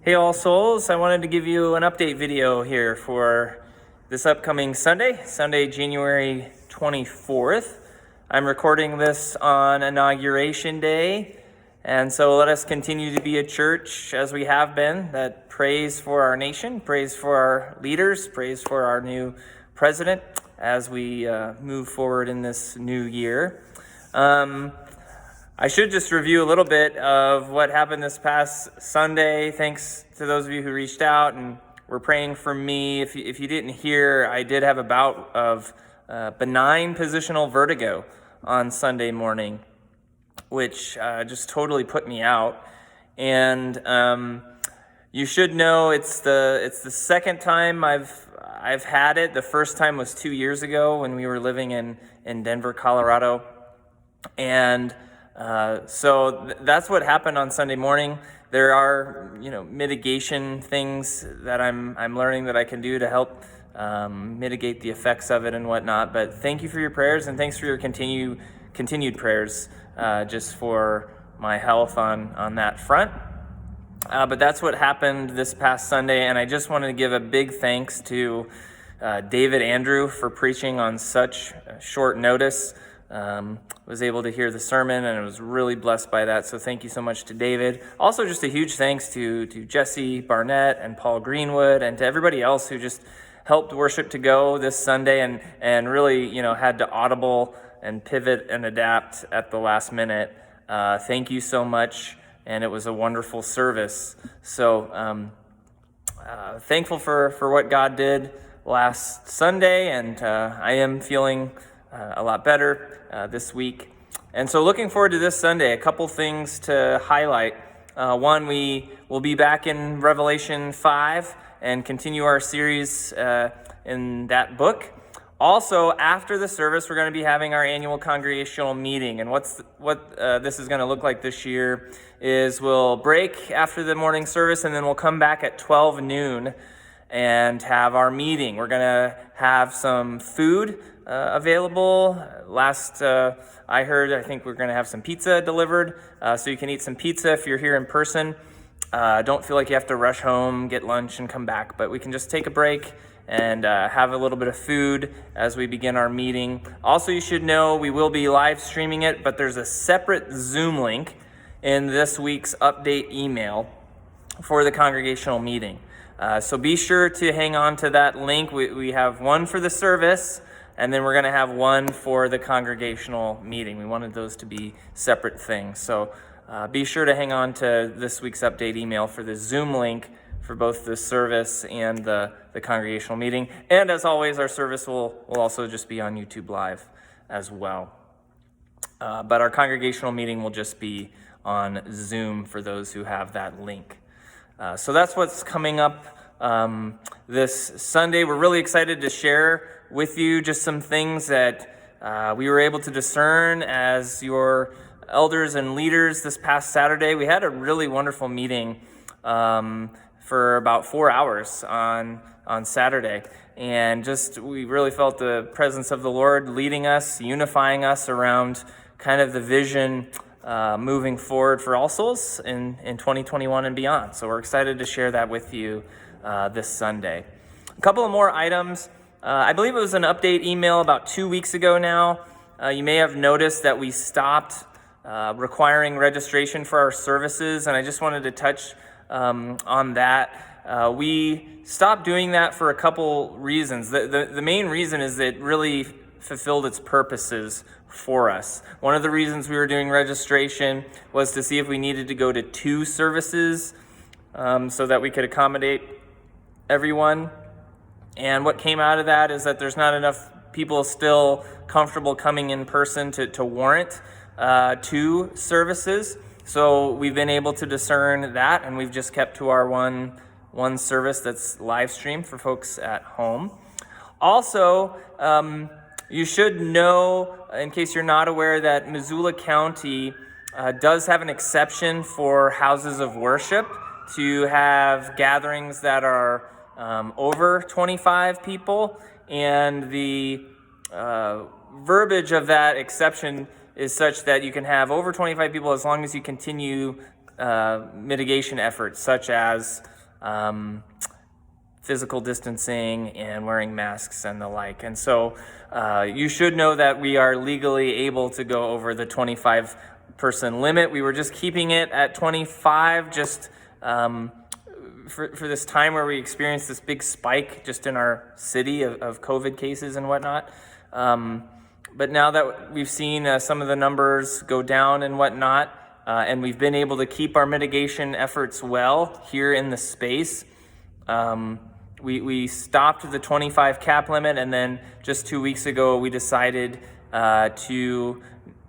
Hey All Souls, I wanted to give you an update video here for this upcoming Sunday, January 24th. I'm recording this on Inauguration Day, and so let us continue to be a church as we have been that prays for our nation, prays for our leaders, prays for our new president as we move forward in this new year. I should just review a little bit of what happened this past Sunday. Thanks to those of you who reached out and were praying for me. If you didn't hear, I did have a bout of benign positional vertigo on Sunday morning, which just totally put me out. And you should know it's the second time I've had it. The first time was 2 years ago when we were living in Denver, Colorado, and so that's what happened on Sunday morning. There are, mitigation things that I'm learning that I can do to help mitigate the effects of it and whatnot. But thank you for your prayers, and thanks for your continued prayers just for my health on that front. But that's what happened this past Sunday, and I just wanted to give a big thanks to David Andrew for preaching on such short notice. Was able to hear the sermon, and I was really blessed by that. So thank you so much to David. Also, just a huge thanks to Jesse Barnett and Paul Greenwood, and to everybody else who just helped Worship to Go this Sunday and really, had to audible and pivot and adapt at the last minute. Thank you so much, and it was a wonderful service. So thankful for what God did last Sunday, and I am feeling a lot better this week. And so looking forward to this Sunday, a couple things to highlight. One, we will be back in Revelation 5 and continue our series in that book. Also, after the service, we're going to be having our annual congregational meeting. And what this is going to look like this year is we'll break after the morning service, and then we'll come back at 12 noon and have our meeting. We're going to have some food available. Last I heard, I think we're going to have some pizza delivered, so you can eat some pizza if you're here in person. Don't feel like you have to rush home, get lunch, and come back, but we can just take a break and have a little bit of food as we begin our meeting. Also, you should know we will be live streaming it, but there's a separate Zoom link in this week's update email for the congregational meeting. So be sure to hang on to that link. We have one for the service, and then we're going to have one for the congregational meeting. We wanted those to be separate things. So be sure to hang on to this week's update email for the Zoom link for both the service and the congregational meeting. And as always, our service will also just be on YouTube Live as well. But our congregational meeting will just be on Zoom for those who have that link. So that's what's coming up this Sunday. We're really excited to share with you just some things that we were able to discern as your elders and leaders this past Saturday. We had a really wonderful meeting for about 4 hours on Saturday, and just we really felt the presence of the Lord leading us, unifying us around kind of the vision moving forward for All Souls in 2021 and beyond. So we're excited to share that with you this Sunday. A couple of more items. I believe it was an update email about 2 weeks ago now. You may have noticed that we stopped requiring registration for our services, and I just wanted to touch on that. We stopped doing that for a couple reasons. The main reason is that it really fulfilled its purposes for us. One of the reasons we were doing registration was to see if we needed to go to 2 services so that we could accommodate everyone. And what came out of that is that there's not enough people still comfortable coming in person to warrant 2 services. So we've been able to discern that, and we've just kept to our one service that's live streamed for folks at home. Also, you should know, in case you're not aware, that Missoula County does have an exception for houses of worship to have gatherings that are over 25 people, and the verbiage of that exception is such that you can have over 25 people as long as you continue mitigation efforts such as physical distancing and wearing masks and the like. And so you should know that we are legally able to go over the 25 person limit. We were just keeping it at 25 just for this time where we experienced this big spike just in our city of COVID cases and whatnot. But now that we've seen some of the numbers go down and whatnot, and we've been able to keep our mitigation efforts well here in the space, we stopped the 25 cap limit, and then just 2 weeks ago we decided to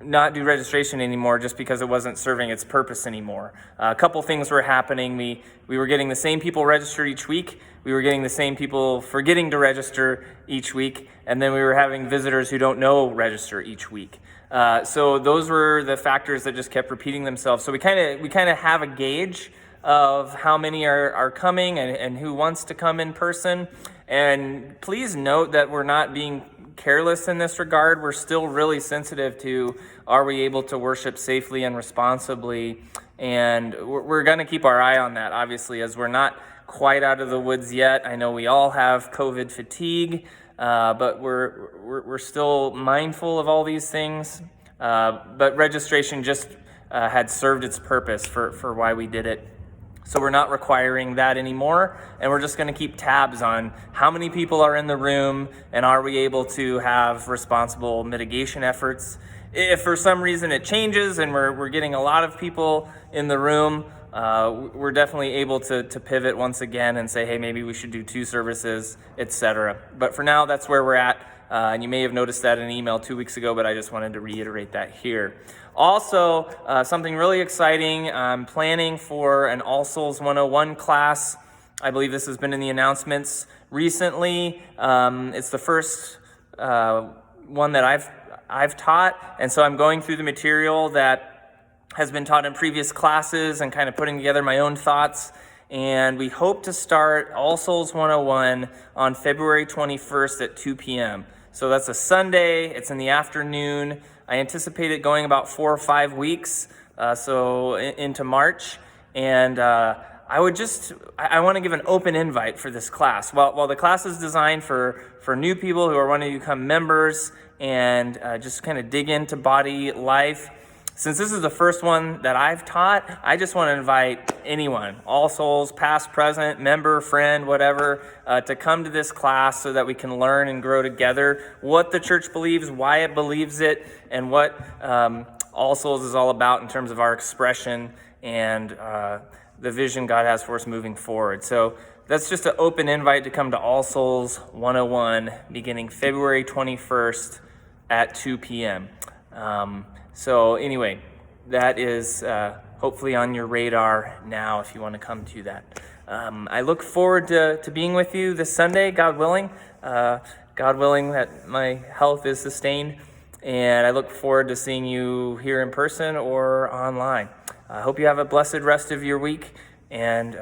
not do registration anymore just because it wasn't serving its purpose anymore. A couple things were happening. We were getting the same people registered each week. We were getting the same people forgetting to register each week. And then we were having visitors who don't know register each week. So those were the factors that just kept repeating themselves. So we kind of have a gauge of how many are coming and who wants to come in person. And please note that we're not being careless in this regard. We're still really sensitive to, are we able to worship safely and responsibly? And we're going to keep our eye on that, obviously, as we're not quite out of the woods yet. I know we all have COVID fatigue, but we're still mindful of all these things. But registration just had served its purpose for why we did it. So we're not requiring that anymore, and we're just going to keep tabs on how many people are in the room and are we able to have responsible mitigation efforts. If for some reason it changes and we're getting a lot of people in the room, we're definitely able to pivot once again and say, hey, maybe we should do 2 services, etc. But for now, that's where we're at. And you may have noticed that in an email 2 weeks ago, but I just wanted to reiterate that here. Also, something really exciting, I'm planning for an All Souls 101 class. I believe this has been in the announcements recently. It's the first one that I've taught, and so I'm going through the material that has been taught in previous classes and kind of putting together my own thoughts. And we hope to start All Souls 101 on February 21st at 2 p.m. So that's a Sunday, it's in the afternoon. I anticipate it going about 4 or 5 weeks, so into March. And I want to give an open invite for this class. While the class is designed for new people who are wanting to become members and just kind of dig into body life, since this is the first one that I've taught, I just want to invite anyone, all souls, past, present, member, friend, whatever, to come to this class so that we can learn and grow together what the church believes, why it believes it, and what All Souls is all about in terms of our expression and the vision God has for us moving forward. So that's just an open invite to come to All Souls 101 beginning February 21st at 2 p.m. So anyway, that is hopefully on your radar now if you want to come to that. I look forward to being with you this Sunday, God willing. God willing that my health is sustained. And I look forward to seeing you here in person or online. I hope you have a blessed rest of your week. And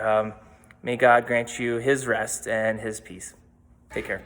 may God grant you his rest and his peace. Take care.